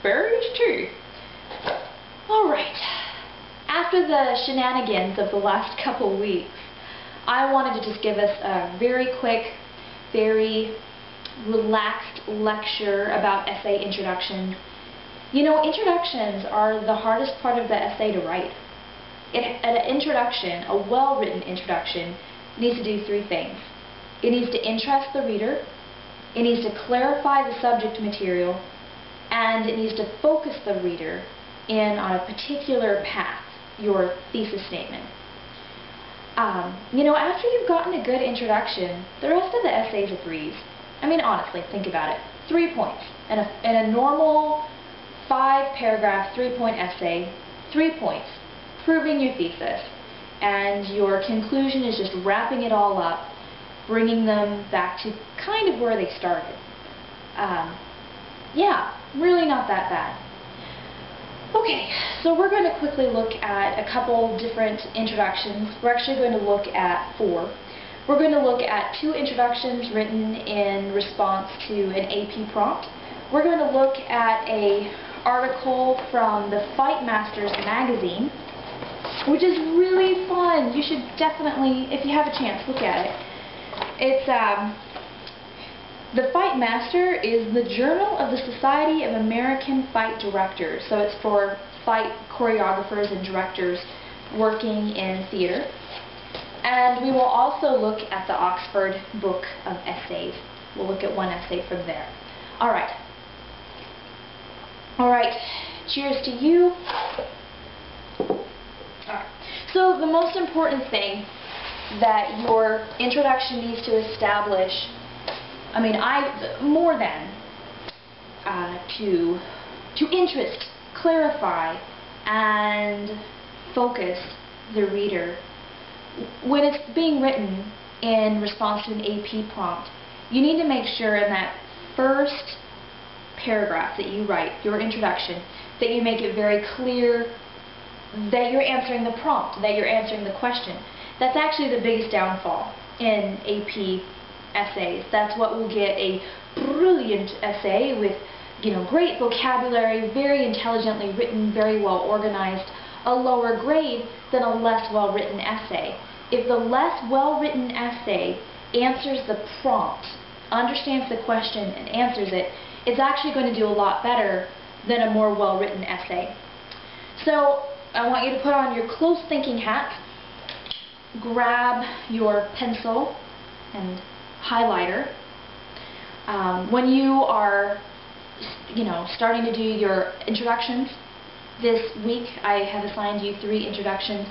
Berries too. Alright, after the shenanigans of the last couple weeks, I wanted to just give us a very quick, very relaxed lecture about essay introduction. You know, introductions are the hardest part of the essay to write. An introduction, a well-written introduction, needs to do three things. It needs to interest the reader, it needs to clarify the subject material, and it needs to focus the reader in on a particular path, your thesis statement. You know, after you've gotten a good introduction, the rest of the essay is a breeze. I mean, honestly, think about it. 3 points. In a normal 5-paragraph, 3-point essay, 3 points, proving your thesis. And your conclusion is just wrapping it all up, bringing them back to kind of where they started. Yeah, really not that bad. Okay, so we're going to quickly look at a couple different introductions. We're actually going to look at 4. We're going to look at 2 introductions written in response to an AP prompt. We're going to look at an article from the Fight Masters magazine, which is really fun. You should definitely, if you have a chance, look at it. It's the Fight Master is the journal of the Society of American Fight Directors. So it's for fight choreographers and directors working in theater. And we will also look at the Oxford Book of Essays. We'll look at one essay from there. Alright. Alright. Cheers to you. Alright. So the most important thing that your introduction needs to establish, more than to interest, clarify, and focus the reader. When it's being written in response to an AP prompt, you need to make sure in that first paragraph that you write, your introduction, that you make it very clear that you're answering the prompt, that you're answering the question. That's actually the biggest downfall in AP essays. That's what will get a brilliant essay with, great vocabulary, very intelligently written, very well organized, a lower grade than a less well-written essay. If the less well-written essay answers the prompt, understands the question, and answers it, it's actually going to do a lot better than a more well-written essay. So I want you to put on your close thinking hat, grab your pencil and highlighter. When you are, starting to do your introductions, this week I have assigned you 3 introductions.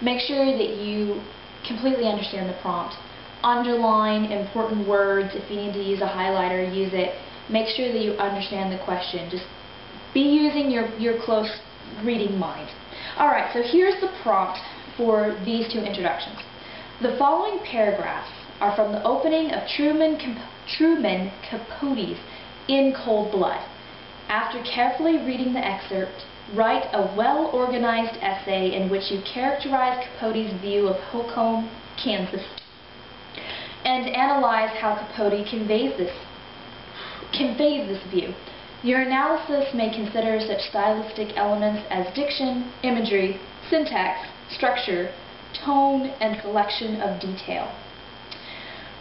Make sure that you completely understand the prompt. Underline important words. If you need to use a highlighter, use it. Make sure that you understand the question. Just be using your close reading mind. Alright, so here's the prompt for these 2 introductions. The following paragraphs are from the opening of Truman Capote's In Cold Blood. After carefully reading the excerpt, write a well-organized essay in which you characterize Capote's view of Holcomb, Kansas, and analyze how Capote conveys this view. Your analysis may consider such stylistic elements as diction, imagery, syntax, structure, tone, and selection of detail.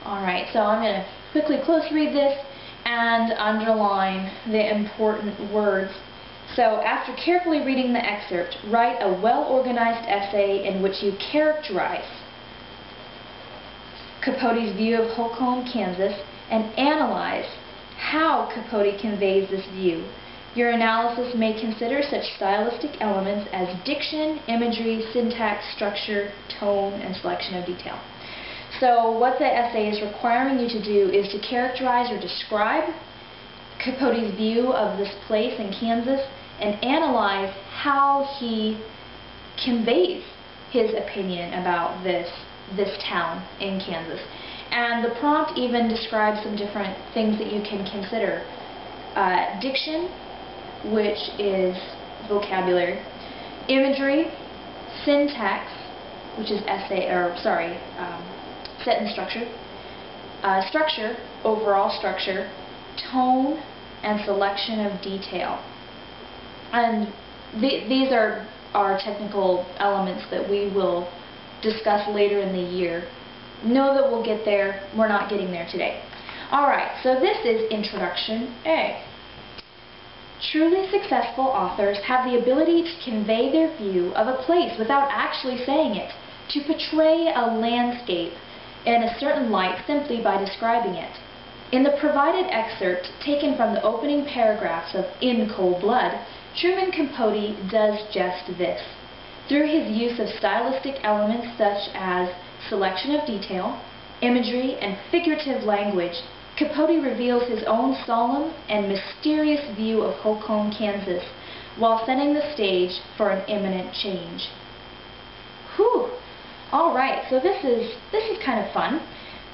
Alright, so I'm going to quickly close read this and underline the important words. So after carefully reading the excerpt, write a well-organized essay in which you characterize Capote's view of Holcomb, Kansas, and analyze how Capote conveys this view. Your analysis may consider such stylistic elements as diction, imagery, syntax, structure, tone, and selection of detail. So what the essay is requiring you to do is to characterize or describe Capote's view of this place in Kansas and analyze how he conveys his opinion about this town in Kansas. And the prompt even describes some different things that you can consider. Diction, which is vocabulary, imagery, syntax, which is sentence structure, structure, overall structure, tone, and selection of detail. And these are technical elements that we will discuss later in the year. Know that we'll get there. We're not getting there today. Alright, so this is Introduction A. Truly successful authors have the ability to convey their view of a place without actually saying it, to portray a landscape in a certain light simply by describing it. In the provided excerpt taken from the opening paragraphs of In Cold Blood, Truman Capote does just this. Through his use of stylistic elements such as selection of detail, imagery, and figurative language, Capote reveals his own solemn and mysterious view of Holcomb, Kansas, while setting the stage for an imminent change. Whew! Alright, so this is kind of fun.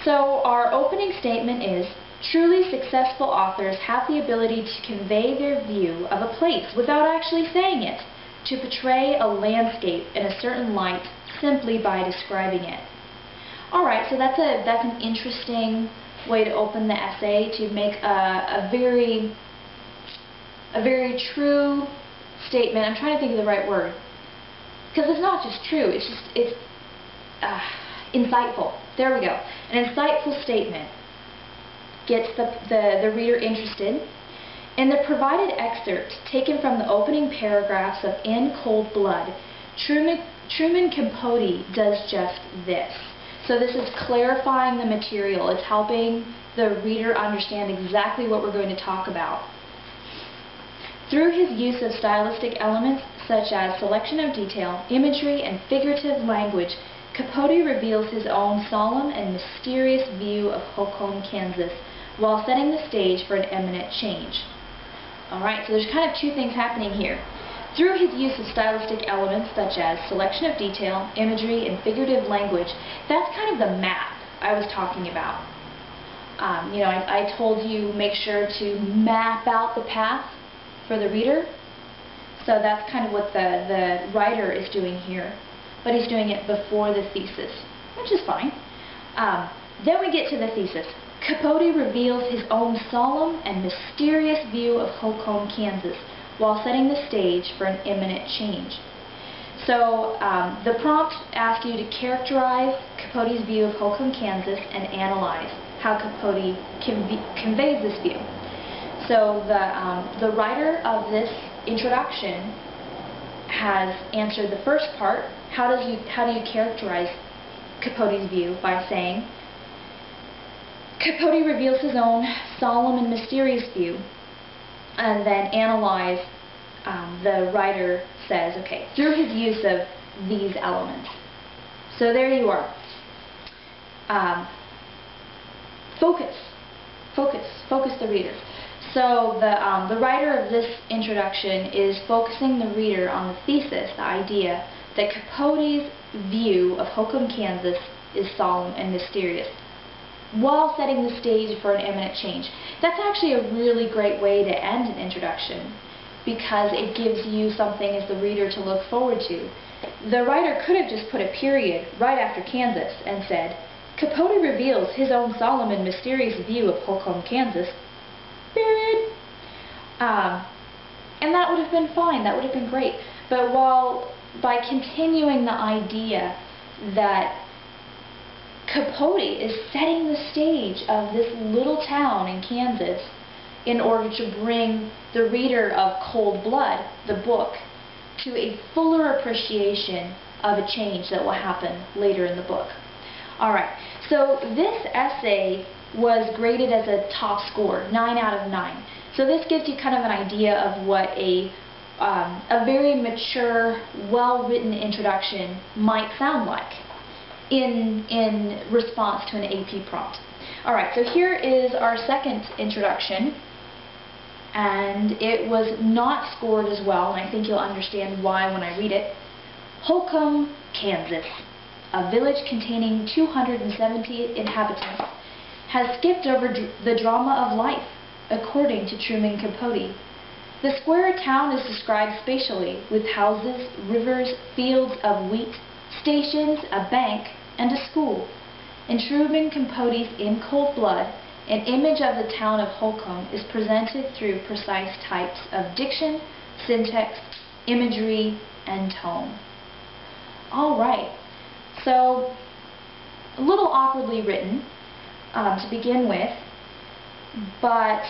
So our opening statement is, truly successful authors have the ability to convey their view of a place without actually saying it, to portray a landscape in a certain light simply by describing it. Alright, so that's an interesting way to open the essay, to make a very true statement. I'm trying to think of the right word, because it's not just true, it's insightful. There we go. An insightful statement gets the reader interested. In the provided excerpt taken from the opening paragraphs of In Cold Blood, Truman Capote does just this. So this is clarifying the material. It's helping the reader understand exactly what we're going to talk about. Through his use of stylistic elements such as selection of detail, imagery, and figurative language, Capote reveals his own solemn and mysterious view of Holcomb, Kansas, while setting the stage for an imminent change. Alright, so there's kind of two things happening here. Through his use of stylistic elements such as selection of detail, imagery, and figurative language, that's kind of the map I was talking about. I told you make sure to map out the path for the reader. So that's kind of what the writer is doing here. But he's doing it before the thesis, which is fine. Then we get to the thesis. Capote reveals his own solemn and mysterious view of Holcomb, Kansas, while setting the stage for an imminent change. So the prompt asks you to characterize Capote's view of Holcomb, Kansas, and analyze how Capote conveys this view. So the writer of this introduction has answered the first part. How do you characterize Capote's view? By saying, Capote reveals his own solemn and mysterious view, and then analyze, the writer says, okay, through his use of these elements. So there you are. Focus the reader. So the writer of this introduction is focusing the reader on the thesis, the idea that Capote's view of Holcomb, Kansas is solemn and mysterious, while setting the stage for an imminent change. That's actually a really great way to end an introduction, because it gives you something as the reader to look forward to. The writer could have just put a period right after Kansas and said, Capote reveals his own solemn and mysterious view of Holcomb, Kansas, period. And that would have been fine, that would have been great. But by continuing the idea that Capote is setting the stage of this little town in Kansas in order to bring the reader of Cold Blood, the book, to a fuller appreciation of a change that will happen later in the book. Alright, so this essay was graded as a top score, 9 out of 9. So this gives you kind of an idea of what a very mature, well-written introduction might sound like in response to an AP prompt. Alright, so here is our second introduction, and it was not scored as well, and I think you'll understand why when I read it. Holcomb, Kansas, a village containing 270 inhabitants, has skipped over the drama of life, according to Truman Capote. The square town is described spatially, with houses, rivers, fields of wheat, stations, a bank, and a school. In Truman Capote's In Cold Blood, an image of the town of Holcomb is presented through precise types of diction, syntax, imagery, and tone. Alright, so a little awkwardly written to begin with, but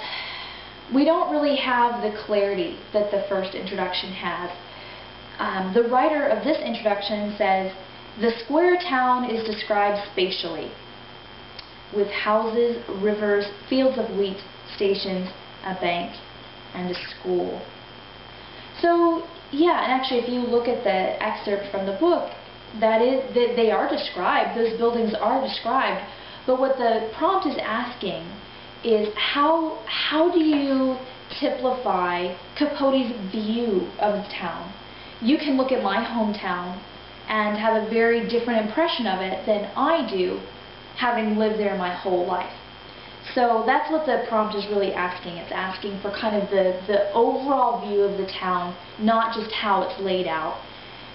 we don't really have the clarity that the first introduction has. The writer of this introduction says, "The square town is described spatially, with houses, rivers, fields of wheat, stations, a bank, and a school." So, yeah, and actually if you look at the excerpt from the book, they are described, those buildings are described, but what the prompt is asking is how do you typify Capote's view of the town? You can look at my hometown and have a very different impression of it than I do, having lived there my whole life. So that's what the prompt is really asking. It's asking for kind of the overall view of the town, not just how it's laid out.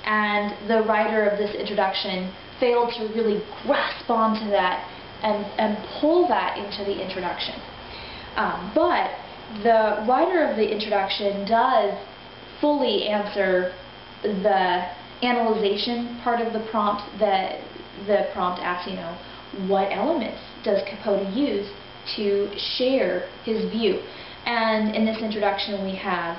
And the writer of this introduction failed to really grasp onto that and pull that into the introduction. But the writer of the introduction does fully answer the analyzation part of the prompt. That the prompt asks, what elements does Capote use to share his view? And in this introduction we have,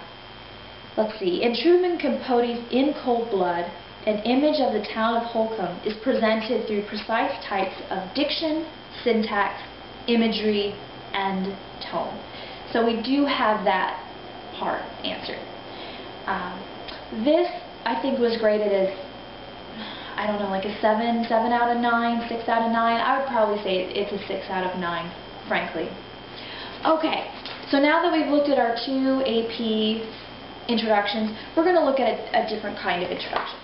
let's see, in Truman Capote's In Cold Blood, an image of the town of Holcomb is presented through precise types of diction, syntax, imagery, and tone. So we do have that part answered. This, I think, was graded as, I don't know, like a 7 out of 9, 6 out of 9. I would probably say it's a 6 out of 9, frankly. Okay, so now that we've looked at our two AP introductions, we're going to look at a different kind of introduction.